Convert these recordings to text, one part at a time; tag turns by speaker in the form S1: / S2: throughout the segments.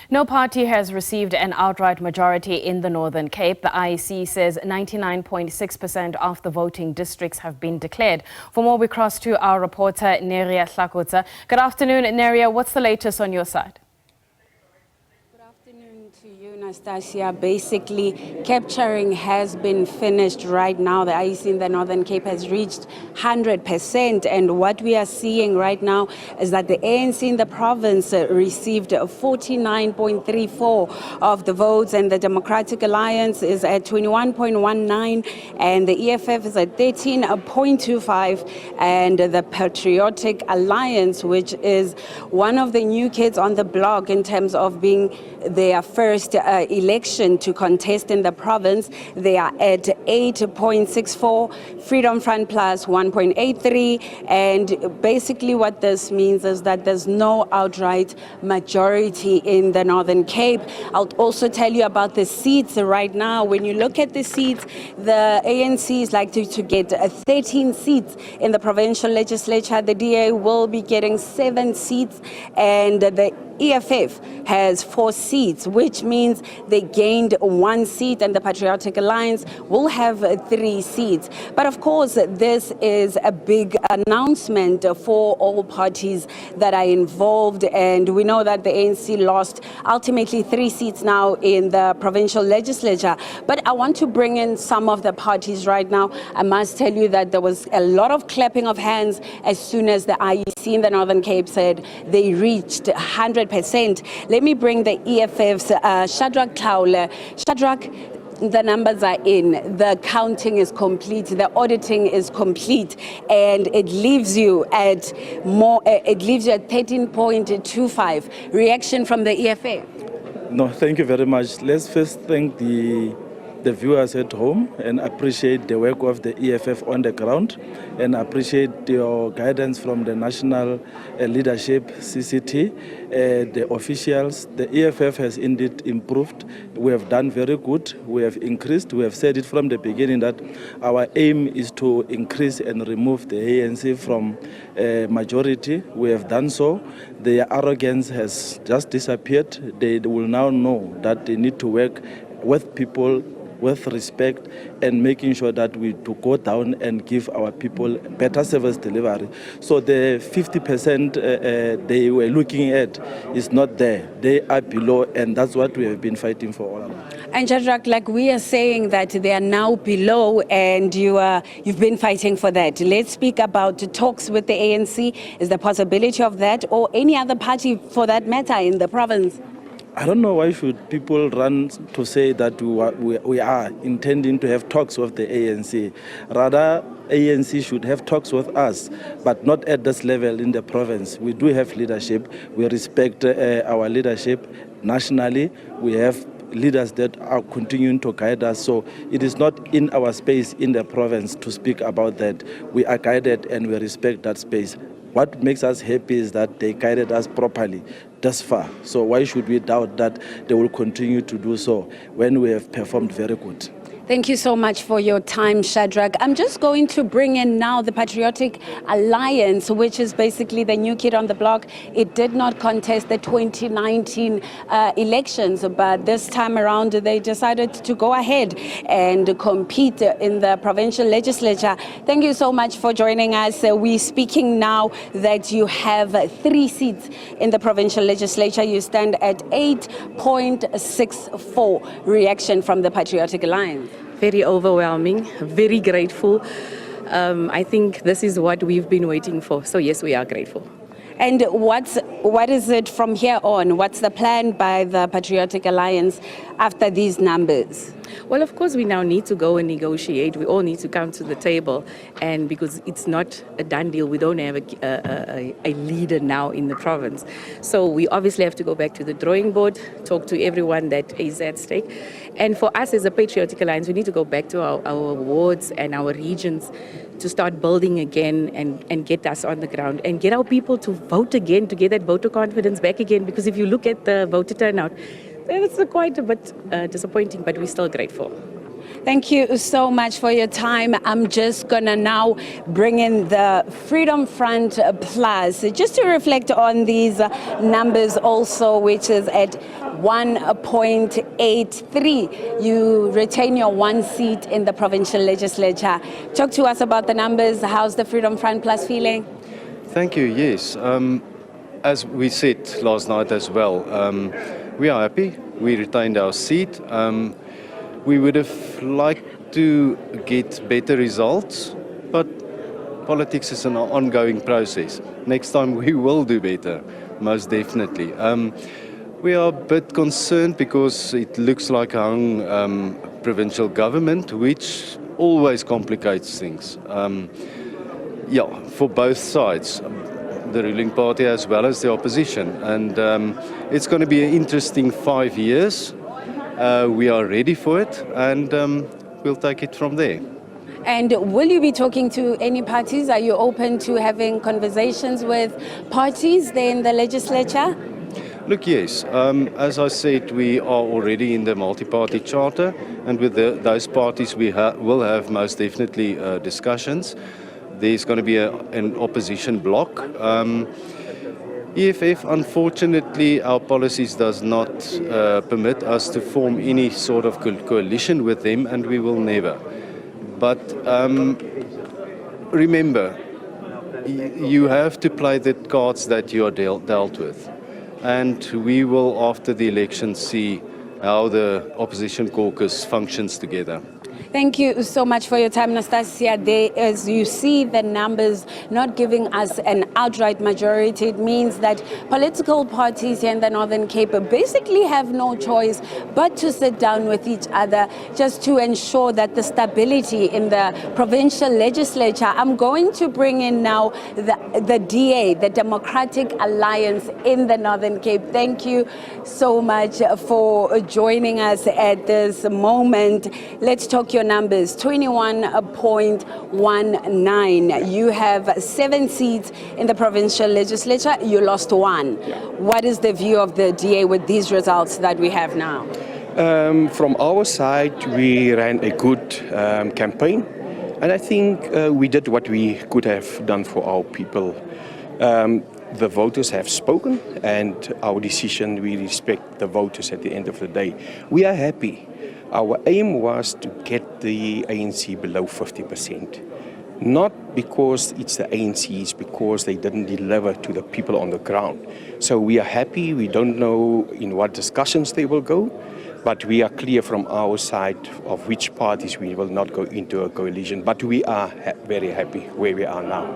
S1: No party has received an outright majority in the Northern Cape. The IEC says 99.6% of the voting districts have been declared. For more, we cross to our reporter, Neria Hlakotsa. Good afternoon, Neria. What's the latest on your side?
S2: To you, Nastasia. Basically, capturing has been finished right now. The IEC in the Northern Cape has reached 100%, and what we are seeing right now is that the ANC in the province received 49.34 of the votes, and the Democratic Alliance is at 21.19, and the EFF is at 13.25, and the Patriotic Alliance, which is one of the new kids on the block in terms of being their first election to contest in the province, they are at 8.64, Freedom Front Plus 1.83, and basically what this means is that there's no outright majority in the Northern Cape. I'll also tell you about the seats right now. When you look at the seats, the ANC is likely to get 13 seats in the provincial legislature. The DA will be getting 7 seats, and the EFF has 4 seats, which means they gained 1 seat, and the Patriotic Alliance will have 3 seats. But of course, this is a big announcement for all parties that are involved, and we know that the ANC lost ultimately 3 seats now in the provincial legislature. But I want to bring in some of the parties right now. I must tell you that there was a lot of clapping of hands as soon as the IEC in the Northern Cape said they reached 100%. Let me bring the EFF's Shadrack Tlaule. Shadrack, the numbers are in, the counting is complete, the auditing is complete, and it leaves you at 13.25. Reaction from the EFF?
S3: No, thank you very much. Let's first thank the viewers at home and appreciate the work of the EFF on the ground, and appreciate your guidance from the national leadership, CCT, the officials. The EFF has indeed improved. We have done very good. We have increased. We have said it from the beginning that our aim is to increase and remove the ANC from majority. We have done so. Their arrogance has just disappeared. They will now know that they need to work with people with respect, and making sure that we do go down and give our people better service delivery. So the 50% they were looking at is not there. They are below, and that's what we have been fighting for all along.
S2: And Shadrack, like we are saying that they are now below, and you've been fighting for that. Let's speak about talks with the ANC. Is the possibility of that, or any other party for that matter, in the province?
S3: I don't know why should people run to say that we are intending to have talks with the ANC. Rather, ANC should have talks with us, but not at this level in the province. We do have leadership. We respect our leadership nationally. We have leaders that are continuing to guide us. So it is not in our space in the province to speak about that. We are guided and we respect that space. What makes us happy is that they guided us properly thus far. So why should we doubt that they will continue to do so when we have performed very good?
S2: Thank you so much for your time, Shadrack. I'm just going to bring in now the Patriotic Alliance, which is basically the new kid on the block. It did not contest the 2019 elections, but this time around they decided to go ahead and compete in the provincial legislature. Thank you so much for joining us. We're speaking now that you have 3 seats in the provincial legislature. You stand at 8.64. Reaction from the Patriotic Alliance?
S4: Very overwhelming, very grateful. I think this is what we've been waiting for. So yes, we are grateful.
S2: And what is it from here on? What's the plan by the Patriotic Alliance after these numbers?
S4: Well, of course, we now need to go and negotiate. We all need to come to the table, and because it's not a done deal, we don't have a leader now in the province. So we obviously have to go back to the drawing board, talk to everyone that is at stake. And for us as a Patriotic Alliance, we need to go back to our wards and our regions to start building again and get us on the ground and get our people to vote again, to get that voter confidence back again. Because if you look at the voter turnout, it's quite a bit disappointing, but we're still grateful.
S2: Thank you so much for your time. I'm just gonna now bring in the Freedom Front Plus just to reflect on these numbers also, which is at 1.83. You retain your one seat in the provincial legislature. Talk to us about the numbers. How's the Freedom Front Plus feeling?
S5: Thank you. Yes. As we said last night as well, we are happy. We retained our seat. We would have liked to get better results, but politics is an ongoing process. Next time we will do better, most definitely. We are a bit concerned because it looks like a hung provincial government, which always complicates things. For both sides, the ruling party as well as the opposition. And it's going to be an interesting 5 years. We are ready for it, and we'll take it from there.
S2: And will you be talking to any parties? Are you open to having conversations with parties there in the legislature?
S5: Look, yes. As I said, we are already in the multi-party charter, and with those parties we will have most definitely discussions. There's going to be an opposition bloc. EFF, unfortunately, our policies does not permit us to form any sort of coalition with them, and we will never. But remember, you have to play the cards that you are dealt with. And we will, after the election, see how the opposition caucus functions together.
S2: Thank you so much for your time, Nastasia. As you see the numbers not giving us an outright majority, it means that political parties here in the Northern Cape basically have no choice but to sit down with each other just to ensure that the stability in the provincial legislature. I'm going to bring in now the DA, the Democratic Alliance in the Northern Cape. Thank you so much for joining us at this moment. Let's talk your numbers. 21.19. You have 7 seats in the provincial legislature. You lost 1.
S6: Yeah.
S2: What is the view of the DA with these results that we have now?
S6: From our side, we ran a good campaign, and I think we did what we could have done for our people. The voters have spoken, and our decision, we respect the voters at the end of the day. We are happy. Our aim was to get the ANC below 50%. Not because it's the ANC, it's because they didn't deliver to the people on the ground. So we are happy. We don't know in what discussions they will go, but we are clear from our side of which parties we will not go into a coalition. But we are very happy where we are now.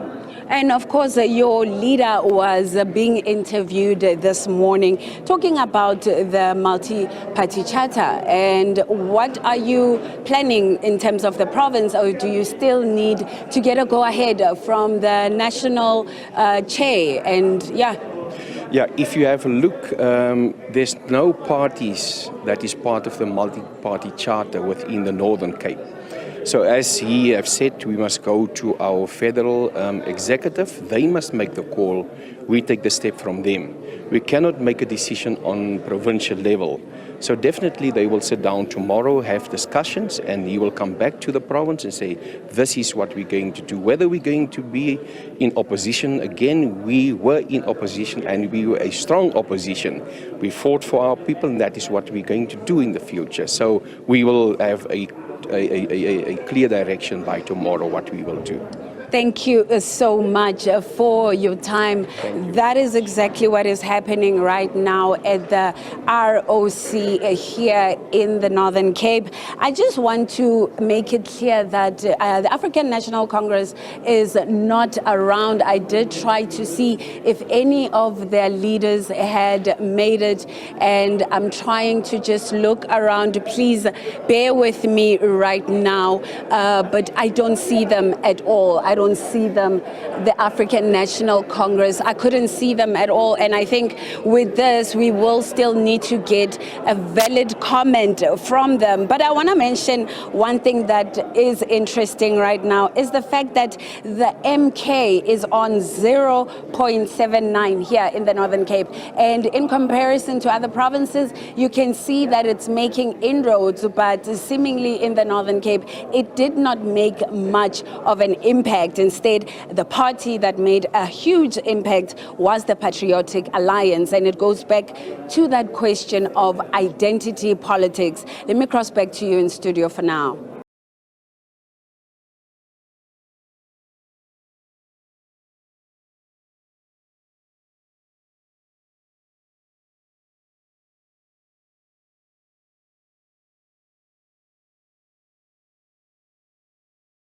S2: And of course, your leader was being interviewed this morning, talking about the multi-party charter. And what are you planning in terms of the province, or do you still need to get a go-ahead from the national chair? And
S6: Yeah, if you have a look, there's no parties that is part of the multi-party charter within the Northern Cape. So as he have said, we must go to our federal executive. They must make the call. We take the step from them. We cannot make a decision on provincial level. So definitely they will sit down tomorrow, have discussions, and he will come back to the province and say, this is what we're going to do. Whether we're going to be in opposition, again, we were in opposition, and we were a strong opposition. We fought for our people, and that is what we're going to do in the future. So we will have a clear direction by tomorrow what we will do.
S2: Thank you so much for your time. That is exactly what is happening right now at the ROC here in the Northern Cape. I just want to make it clear that the African National Congress is not around. I did try to see if any of their leaders had made it, and I'm trying to just look around. Please bear with me right now, but I don't see them at all. I don't don't see them. The African National Congress, I couldn't see them at all. And I think with this, we will still need to get a valid comment from them. But I want to mention one thing that is interesting right now is the fact that the MK is on 0.79 here in the Northern Cape. And in comparison to other provinces, you can see that it's making inroads, but seemingly in the Northern Cape, it did not make much of an impact. Instead, the party that made a huge impact was the Patriotic Alliance. And it goes back to that question of identity politics. Let me cross back to you in studio for now.